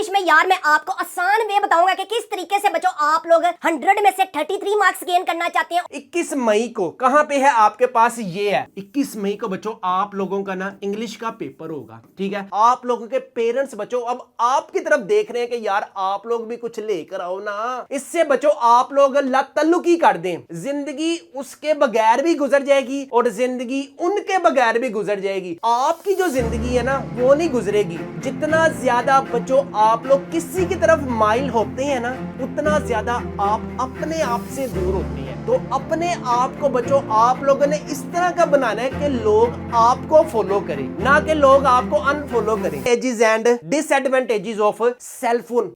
English में यार मैं आपको आसान वे बताऊंगा कि किस तरीके से बच्चों आप लोग 100 में से 33 मार्क्स गेन करना चाहते हैं। 21 मई को कहां पे है आपके पास, ये है 21 मई को बच्चों आप लोगों का ना इंग्लिश का पेपर होगा। ठीक है, आप लोगों के पेरेंट्स बच्चों अब आपकी तरफ देख रहे हैं कि यार आप लोग भी कुछ लेकर आओ ना, इससे बच्चों आप लोग लतल्लुकी कर दें, जिंदगी उसके बगैर भी गुजर जाएगी और जिंदगी उनके बगैर भी गुजर जाएगी। आपकी जो जिंदगी है ना वो नहीं गुजरेगी। जितना ज्यादा बच्चों आप लोग किसी की तरफ माइल होते हैं ना उतना ज्यादा आप अपने आप से दूर होते हैं। तो अपने आप को बच्चों आप लोगों ने इस तरह का बनाना है कि लोग आपको फॉलो करें, ना कि लोग आपको अनफॉलो करें। Advantages and disadvantages of cell phone.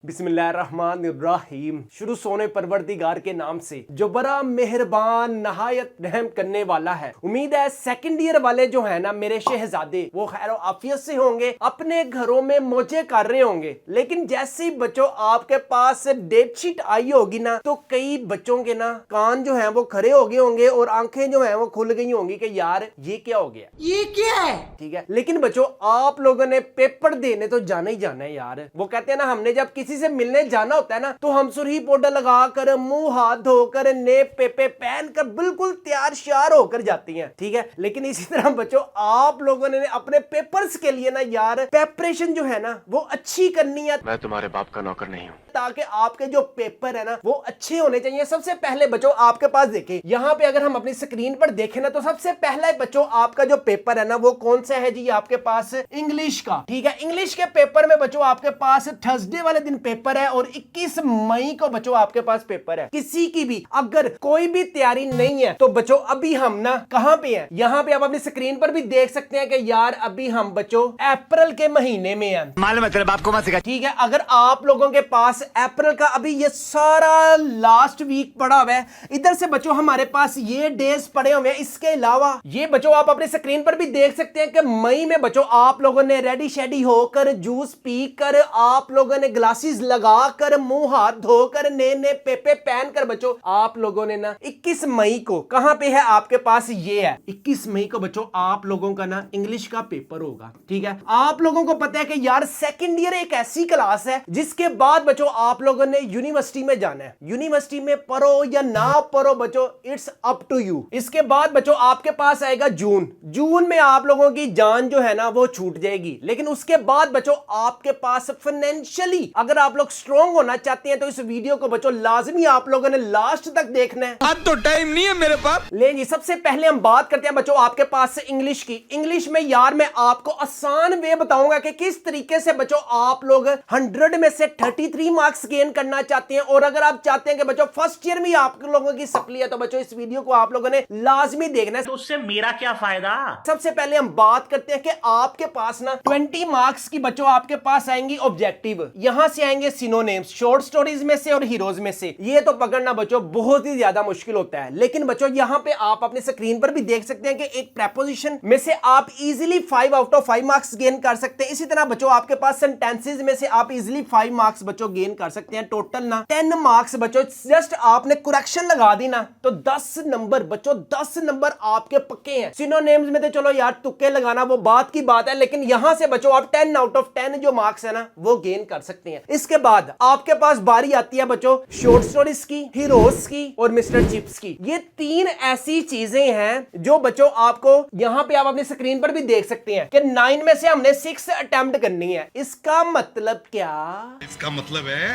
बिस्मिल्लाहिर्रहमानिर्रहीम। शुरू सोने परवरदिगार के नाम से जो बड़ा मेहरबान नहायत रहम करने वाला है। उम्मीद है सेकंड ईयर वाले जो है ना मेरे शहजादे वो खैर आफियत से होंगे, अपने घरों में मौजे कर रहे होंगे। लेकिन जैसे ही बच्चों आपके पास डेट शीट आई होगी ना तो कई बच्चों के ना कान जो है वो खड़े हो गए होंगे और आंखें जो है वो खुल गई होंगी कि यार ये क्या हो गया, ये क्या है। ठीक है, लेकिन बच्चों आप लोगों ने पेपर देने तो जाना ही जाना है यार। वो कहते हैं ना हमने जब किसी से मिलने जाना होता है ना तो हम सुरही पाउडर लगाकर मुंह हाथ धोकर नेप पेपे पहन कर बिल्कुल तैयार श्यार होकर जाती हैं। ठीक है, लेकिन इसी तरह बच्चों आप लोगों ने अपने पेपर्स के लिए ना यार प्रिपरेशन जो है ना वो अच्छी करनी है। मैं तुम्हारे बाप का नौकर नहीं हूँ, ताकि आपके जो पेपर है ना वो अच्छे होने चाहिए। सबसे पहले बच्चों आपके पास देखें, यहाँ पे अगर हम अपनी स्क्रीन पर देखें ना तो सबसे पहला बच्चों आपका जो पेपर है ना वो कौन सा है जी, आपके पास इंग्लिश का। ठीक है, इंग्लिश के पेपर में बच्चों आपके पास थर्सडे वाले दिन पेपर है और 21 मई को बच्चों आपके पास पेपर है। किसी की भी अगर कोई भी तैयारी नहीं है तो बच्चों अभी हम ना कहां पे हैं, यहाँ पे आप अपनी स्क्रीन पर भी देख सकते हैं कि यार अभी हम बच्चों अप्रैल के महीने में हैं। मालूम है तेरे बाप को मत सिखा। ठीक है, अगर आप लोगों के पास अप्रैल का अभी ये सारा लास्ट वीक पड़ा हुआ है, इधर से बच्चों हमारे पास ये डेज पड़े हुए हैं। इसके अलावा ये बच्चों आप अपनी स्क्रीन पर भी देख सकते हैं कि मई में बच्चों आप लोगों ने रेडी शेडी होकर जूस पीकर आप लोगों ने ग्लासेस लगाकर मुंह हाथ धोकर नए पेपे पहनकर बच्चों आप लोगों ने ना 21 मई को कहां पे है आपके पास, ये है 21 मई को बच्चों आप लोगों का ना इंग्लिश का पेपर होगा। ठीक है, आप लोगों को पता है कि यार सेकंड ईयर एक ऐसी क्लास है जिसके बाद बच्चों आप लोगों ने यूनिवर्सिटी में जाना है। यूनिवर्सिटी में पढ़ो या ना पढ़ो बच्चों इट्स अप टू यू। इसके बाद बच्चों आपके पास आएगा जून में आप लोगों की जान जो है ना वो छूट जाएगी। लेकिन उसके बाद बच्चों आपके पास फाइनेंशियली अगर आप लोग स्ट्रॉन्ग होना चाहते हैं तो इस वीडियो को बच्चों लाजमी आप लोगों ने लास्ट तक देखना है। अब तो टाइम नहीं है मेरे पास। ले जी, सबसे पहले हम बात करते हैं बच्चों आपके पास से इंग्लिश की। इंग्लिश में यार मैं आपको आसान वे बताऊंगा कि किस तरीके से बच्चों आप लोग 100 में से 33 मार्क्स गेन करना चाहते हैं। और अगर आप चाहते हैं कि बच्चों फर्स्ट ईयर में आप लोगों की सप्ली है तो बच्चों इस वीडियो को आप लोगों ने लाजमी देखना है। तो उससे मेरा क्या फायदा। सबसे पहले हम बात करते हैं कि आपके पास ना 20 मार्क्स की बच्चों आपके पास आएंगी ऑब्जेक्टिव। यहां से आएंगे सिनोनिम्स, शॉर्ट स्टोरीज में से और हीरोज में से। ये तो पकड़ना बच्चों बहुत ही ज्यादा मुश्किल होता है। लेकिन बच्चों यहां पे आप अपनी स्क्रीन पर भी देख सकते हैं कि एक प्रेपोजिशन में से आप easily 5 out of 5 marks gain कर सकते हैं। इसी तरह बच्चों आपके पास सेंटेंसेस में से आप इजीली 5 मार्क्स बच्चों गेन कर सकते हैं। टोटल ना 10 मार्क्स बच्चों जस्ट आपने करेक्शन लगा दी ना तो 10 नंबर बच्चों 10 नंबर आपके पक्के हैं। सिनोनिम्स में तो चलो यार तुक्के लगाना वो बात की बात है, लेकिन यहां से बच्चों आप 10 आउट ऑफ 10 जो मार्क्स है ना वो गेन कर सकते हैं। इसके बाद आपके पास बारी आती है बच्चों शॉर्ट स्टोरीज की, हीरोज की और मिस्टर चिप्स की। ये 3 ऐसी चीजें हैं जो बच्चों आपको यहां पे आप अपनी स्क्रीन पर भी देख सकते हैं कि 9 में से हमने 6 अटेम्प्ट करनी है। इसका मतलब क्या, इसका मतलब है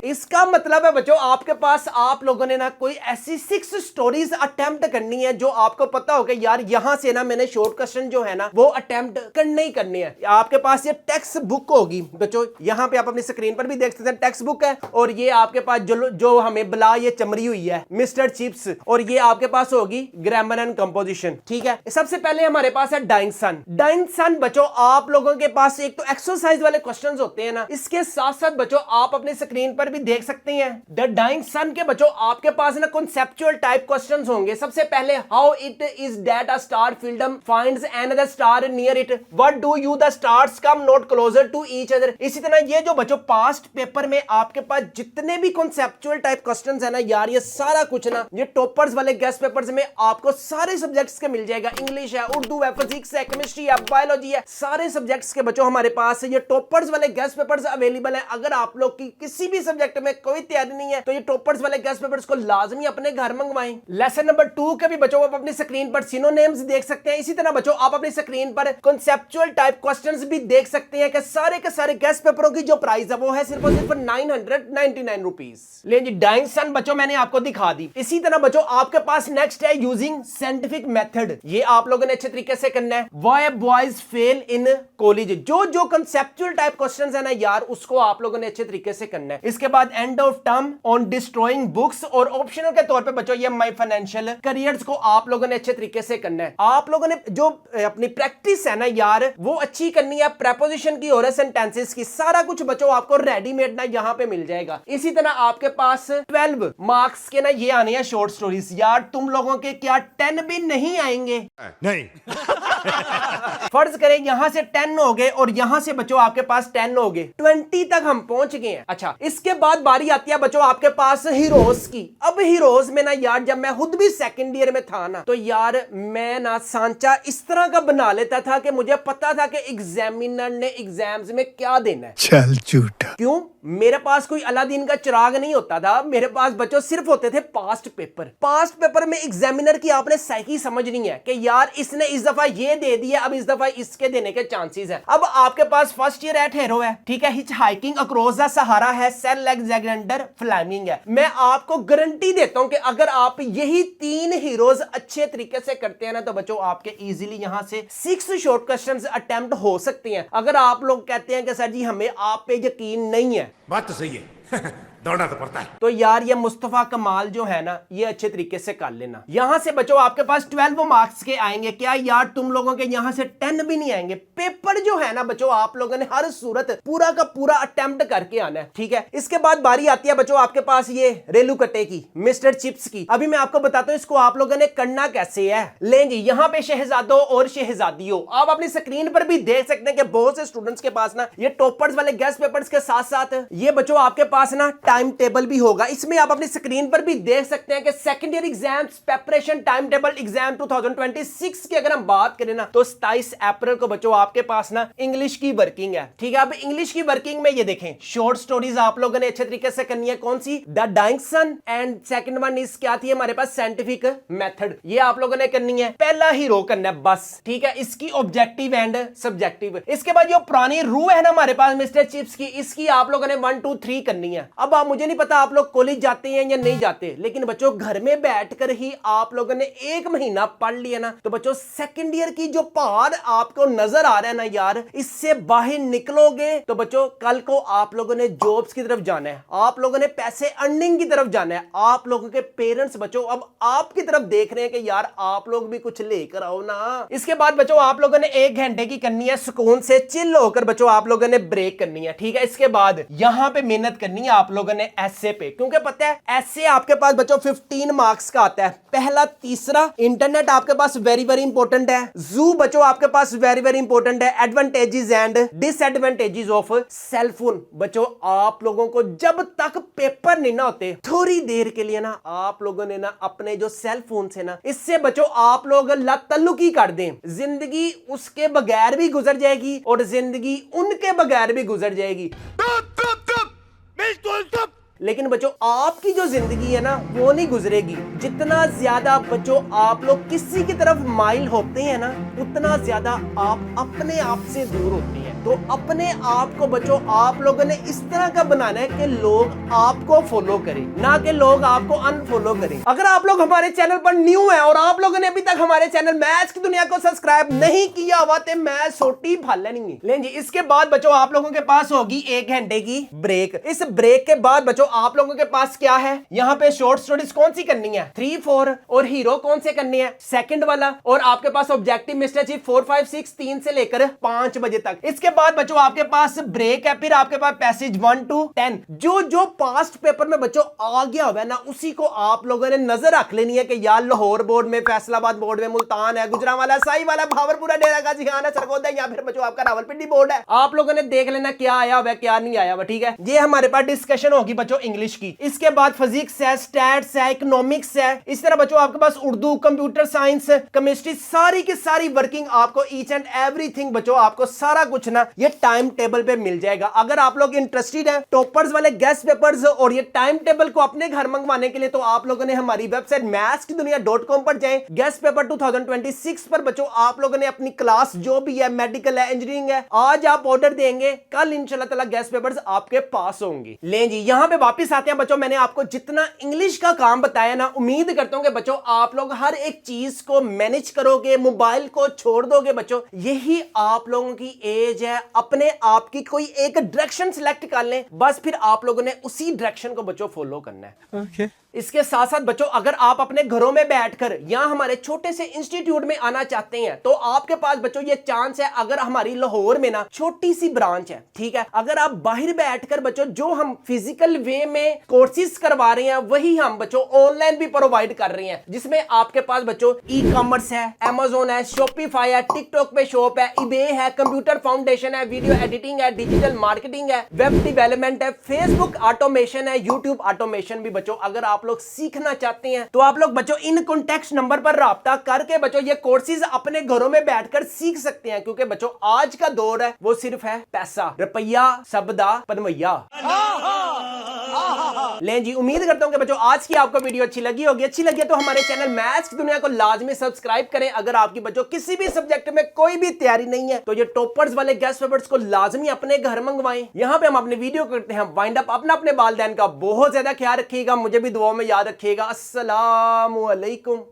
इसका मतलब है बच्चों आपके पास आप लोगों ने ना कोई ऐसी 6 स्टोरीज अटेम्प्ट करनी है जो आपको पता हो कि यार यहां से ना मैंने शॉर्ट क्वेश्चन जो है ना वो अटेम्प्ट करने ही करनी है। आपके पास ये टेक्स्ट बुक होगी बच्चों, यहां पे आप अपनी स्क्रीन पर भी देख सकते हैं टेक्स्ट बुक है। और ये आपके पास जो हमें बला ये चमरी हुई है मिस्टर चिप्स, और ये आपके पास होगी ग्रामर एंड कंपोजिशन। ठीक है, सबसे पहले हमारे पास है डाइंग सन। डाइंग सन बच्चों आप लोगों के पास एक तो एक्सरसाइज वाले क्वेश्चंस होते हैं ना, इसके साथ साथ बच्चों आप अपनी स्क्रीन पर भी देख सकते हैं। द डाइंग सन के बच्चों आपके पास ना कॉन्सेप्चुअल टाइप क्वेश्चंस होंगे। सबसे पहले how it is that a star field finds another star near it, what do you the stars come not closer to each other. इसी तरह ये जो बच्चों पास्ट पेपर में आपके पास जितने भी कॉन्सेप्चुअल टाइप क्वेश्चंस है ना यार, ये सारा कुछ ना ये टॉपर्स वाले गेस्ट पेपर्स में आपको सारे सब्जेक्ट्स के मिल जाएगा। इंग्लिश है, उर्दू है, फिजिक्स है, केमिस्ट्री है, बायोलॉजी है, सारे सब्जेक्ट्स के बच्चों हमारे पास ये टॉपर्स वाले गेस्ट पेपर्स अवेलेबल है। अगर आप लोग की किसी भी सब्जेक्ट में कोई तैयारी नहीं है तो ये टॉपर्स वाले गेस्ट पेपर्स को लाजमी अपने घर मंगवाएं। लेसन नंबर 2 के भी बच्चों आप अपनी स्क्रीन पर सिनोनिम्स देख सकते हैं। इसी तरह बच्चों आप अपनी स्क्रीन पर कॉन्सेप्चुअल टाइप क्वेश्चंस भी देख सकते हैं कि सारे के सारे गेस्ट पेपरों की जो प्राइस है वो है सिर्फ और सिर्फ 999 रुपीस। लेकिन डाइंग सन बच्चों मैंने आपको दिखा दी। इसी तरह बच्चों आपके पास नेक्स्ट है यूजिंग साइंटिफिक मेथड। ये आप लोगों ने अच्छे तरीके से करना है। Why boys fail in college, जो जो कंसेप्चुअल टाइप क्वेश्चंस है ना यार उसको आप लोगों ने अच्छे तरीके से करना है। इसके बाद end of term on destroying books, और ऑप्शनल के तौर पे बच्चों ये माय फाइनेंशियल करियर्स को आप लोगों ने अच्छे तरीके से करना है। आप लोगों ने जो अपनी प्रैक्टिस है ना यार वो अच्छी करनी है। प्रेपोजिशन की और सेंटेंसेस की सारा कुछ बच्चों आपको रेडीमेड ना यहाँ पे मिल जाएगा। इसी तरह आपके पास 12 मार्क्स के ना ये आने हैं शॉर्ट स्टोरीज। यार तुम लोगों के क्या 10 भी नहीं आएंगे? नहीं। फर्ज करें यहां से 10 हो गए और यहां से बच्चों आपके पास 10 हो गए, 20 तक हम पहुंच गए हैं। अच्छा, इसके बाद बारी आती है बच्चों आपके पास हीरोज की। अब हीरोज में ना यार जब मैं खुद भी सेकंड ईयर में था ना तो यार मैं ना सांचा इस तरह का बना लेता था कि मुझे पता था कि एग्जामिनर ने एग्जाम्स में क्या देना है। चल झूठा। क्यों? मेरे पास कोई अलादीन का चिराग नहीं होता था। मेरे पास बच्चों सिर्फ होते थे पास्ट पेपर। पास्ट पेपर में एग्जामिनर की आपने साइकी समझनी है कि यार इसने इस दफा ये दे दिया, अब इस दफा इसके देने के चांसेस है। अब आपके पास फर्स्ट ईयर एट हेरो है, ठीक है, hitch hiking across the Sahara है, सेल अलेक्जेंडर फ्लेमिंग है। मैं आपको गारंटी देता हूं कि अगर आप यही 3 हीरोज अच्छे तरीके से करते हैं ना तो बच्चों आपके इजीली यहां से 6 शॉर्ट क्वेश्चंस अटेम्प्ट हो सकते हैं। अगर आप लोग कहते हैं कि सर जी हमें आप पे यकीन नहीं है, बात तो सही है। दौड़ना तो पड़ता है। तो यार ये मुस्तफा कमाल जो है ना ये अच्छे तरीके से कर लेना। यहां से बच्चों आपके पास 12 मार्क्स के आएंगे। क्या यार तुम लोगों के यहां से 10 भी नहीं आएंगे? पेपर जो है ना बच्चों आप लोगों ने हर सूरत पूरा का पूरा अटेम्प्ट करके आना है, ठीक है। इसके बाद बारी आती है बच्चों आपके पास ये रेलू कट्टे की, मिस्टर चिप्स की। अभी मैं आपको बताता हूं इसको आप लोगों ने करना कैसे है। लेंगे यहां पे शहजादों और शहजादियों आप अपनी स्क्रीन पर भी देख सकते हैं कि बहुत से स्टूडेंट्स के पास ना ये टॉपर्स वाले गेस्ट पेपर्स के साथ साथ ये बच्चों आपके पास ना टाइम टेबल भी होगा। इसमें आप अपनी स्क्रीन पर भी देख सकते हैं कि second year exams preparation time table exam 2026 की अगर हम बात करें ना तो 27 अप्रैल को बच्चों आपके पास ना इंग्लिश की वर्किंग है, ठीक है। अब इंग्लिश की वर्किंग में ये देखें शॉर्ट स्टोरीज आप लोगों ने अच्छे तरीके से करनी है। कौन सी? The dying sun, and second one is क्या थी हमारे पास? Scientific method. ये आप लोगों ने करनी है। पहला हीरो करना है बस, ठीक है। इसकी ऑब्जेक्टिव एंड सब्जेक्टिव। इसके बाद जो पुरानी रू है ना हमारे पास मिस्टर चिप्स की, इसकी आप लोगों ने 1 2 3 करनी है। अब आप मुझे नहीं पता आप लोग कॉलेज जाते हैं या नहीं जाते, लेकिन बच्चों घर में बैठकर ही आप लोगों ने 1 महीना पढ़ लिया ना तो बच्चों सेकंड ईयर की जो पहाड़ आपको नजर आ रहा है ना यार, इससे बाहर निकलोगे तो बच्चों कल को आप लोगों ने जॉब्स की तरफ जाना है, आप लोगों ने पैसे अर्निंग की तरफ जाना है। आप लोगों के पेरेंट्स बच्चों अब आपकी तरफ देख रहे हैं कि यार आप लोग भी कुछ लेकर आओ ना। इसके बाद बच्चों आप लोगों ने 1 घंटे की करनी है सुकून से चिल होकर बच्चों आप लोगों ने ब्रेक करनी है, ठीक है। इसके बाद यहां पे मेहनत करनी है आप लोगों ने एसे पे, क्योंकि पता है ऐसे आपके पास बच्चों 15 मार्क्स का आता है। पहला, तीसरा इंटरनेट आपके पास वेरी वेरी इंपॉर्टेंट है। जू बच्चों आपके पास वेरी वेरी इंपॉर्टेंट है। Advantages and disadvantages of cell phone. बच्चों आप लोगों को जब तक पेपर नहीं ना होते थोड़ी देर के लिए ना आप लोगों ने ना अपने जो सेल फोन से ना इससे बच्चों आप लोग लतल्लुकी कर दें। जिंदगी उसके बगैर भी गुजर जाएगी और जिंदगी उनके बगैर भी गुजर जाएगी। लेकिन बच्चों आपकी जो जिंदगी है ना वो नहीं गुजरेगी। जितना ज्यादा बच्चों आप लोग किसी की तरफ माइल होते हैं ना उतना ज्यादा आप अपने आप से दूर होते हैं। तो अपने आप को बच्चों आप लोगों ने इस तरह का बनाना है कि लोग आपको फॉलो करें, ना कि लोग आपको अनफॉलो करें। अगर आप लोग हमारे चैनल पर न्यू हैं और आप लोगों ने अभी तक हमारे चैनल मैथ्स की दुनिया को सब्सक्राइब नहीं किया हुआ तो मैं सोटी भाल लेंगे। लेंगे इसके बाद बच्चों आप लोगों के पास होगी 1 घंटे की ब्रेक। इस ब्रेक के बाद बच्चों आप लोगों के पास क्या है? यहाँ पे शॉर्ट स्टोरीज कौन सी करनी है? 3 4 और हीरो कौन से करनी है? सेकंड वाला। और आपके पास ऑब्जेक्टिव मिस्टर चिप 4 5 6 3 से लेकर 5 बजे तक। इसके बाद बच्चों आपके पास ब्रेक है, फिर आपके पास पैसेज 1 to 10। जो जो पास्ट पेपर में बच्चों आ गया हुआ है ना, उसी को आप लोगों ने नजर रख लेनी है कि यार लाहौर बोर्ड में, फैसलाबाद बोर्ड में, मुल्तान है, गुजरांवाला, साहिवाला, भावरपुरा, डेरा गाजी खान है, सरगोदा, या फिर बच्चों आपका रावलपिंडी बोर्ड है। आप लोगों ने देख लेना क्या आया हुआ है क्या नहीं आया हुआ, ठीक है। ये हमारे पास डिस्कशन होगी बच्चों इंग्लिश की। इसके बाद फिजिक्स है, स्टैट्स है, इकोनॉमिक्स है। इस तरह बच्चों आपके पास उर्दू, कंप्यूटर साइंस, केमिस्ट्री, सारी की सारी वर्किंग आपको ईच एंड एवरीथिंग बच्चों आपको सारा कुछ ना ये टाइम टेबल पे मिल जाएगा। अगर आप लोग इंटरेस्टेड है टॉपर्स वाले गेस्ट पेपर्स और ये टाइम टेबल को अपने घर मंगवाने के लिए, तो आप लोगों ने हमारी वेबसाइट mathskidunia.com पर जाएं। गेस्ट पेपर 2026 पर बच्चों आप लोगों ने अपनी क्लास जो भी है, मेडिकल है, इंजीनियरिंग है, आज आप ऑर्डर देंगे, कल इंशाल्लाह ताला गेस्ट पेपर्स आपके पास होंगे। ले जी, यहां पे वापस आते हैं बच्चों। मैंने आपको जितना इंग्लिश का काम बताया ना, उम्मीद करता हूं कि बच्चों आप लोग हर एक चीज को मैनेज करोगे, मोबाइल को छोड़ दोगे बच्चों। यही आप लोगों की एज है, अपने आप की कोई एक डायरेक्शन सिलेक्ट कर लें, बस फिर आप लोगों ने उसी डायरेक्शन को बच्चों फॉलो करना है। Okay. इसके साथ साथ बच्चों अगर आप अपने घरों में बैठकर या हमारे छोटे से इंस्टीट्यूट में आना चाहते हैं, तो आपके पास बच्चों ये चांस है। अगर हमारी लाहौर में ना छोटी सी ब्रांच है, ठीक है, अगर आप बाहर बैठकर बच्चों जो हम फिजिकल वे में कोर्सेज करवा रहे हैं, वही हम बच्चों ऑनलाइन भी प्रोवाइड कर रहे हैं, जिसमें आपके पास बच्चों ई कॉमर्स है, Amazon है, शॉपिफाई है, टिकटॉक पे शॉप है, eBay है, कंप्यूटर फाउंडेशन है, वीडियो एडिटिंग है, डिजिटल मार्केटिंग है, वेब डेवलपमेंट है, फेसबुक ऑटोमेशन है, यूट्यूब ऑटोमेशन भी बच्चों अगर आप लोग सीखना चाहते हैं, तो आप लोग बच्चों इन कॉन्टेक्ट नंबर पर राब्ता करके बच्चों ये कोर्सेज अपने घरों में बैठकर सीख सकते हैं। क्योंकि बच्चों आज का दौर है वो सिर्फ है पैसा, रुपया सबदा पदमैया। ले जी, उम्मीद करता हूं कि बच्चों आज की आपको वीडियो अच्छी लगी होगी। अच्छी लगी तो हमारे चैनल मैथ्स की दुनिया को लाजमी सब्सक्राइब करें। अगर आपकी बच्चों किसी भी सब्जेक्ट में कोई भी तैयारी नहीं है, तो ये टॉपर्स वाले गेस्ट पेपर्स को लाजमी अपने घर मंगवाएं। यहां पे हम अपने वीडियो करते हैं वाइंड अप। अपने वालिदैन का बहुत ज्यादा ख्याल रखिएगा, मुझे भी दुआओं में याद रखिएगा। अस्सलामु अलैकुम।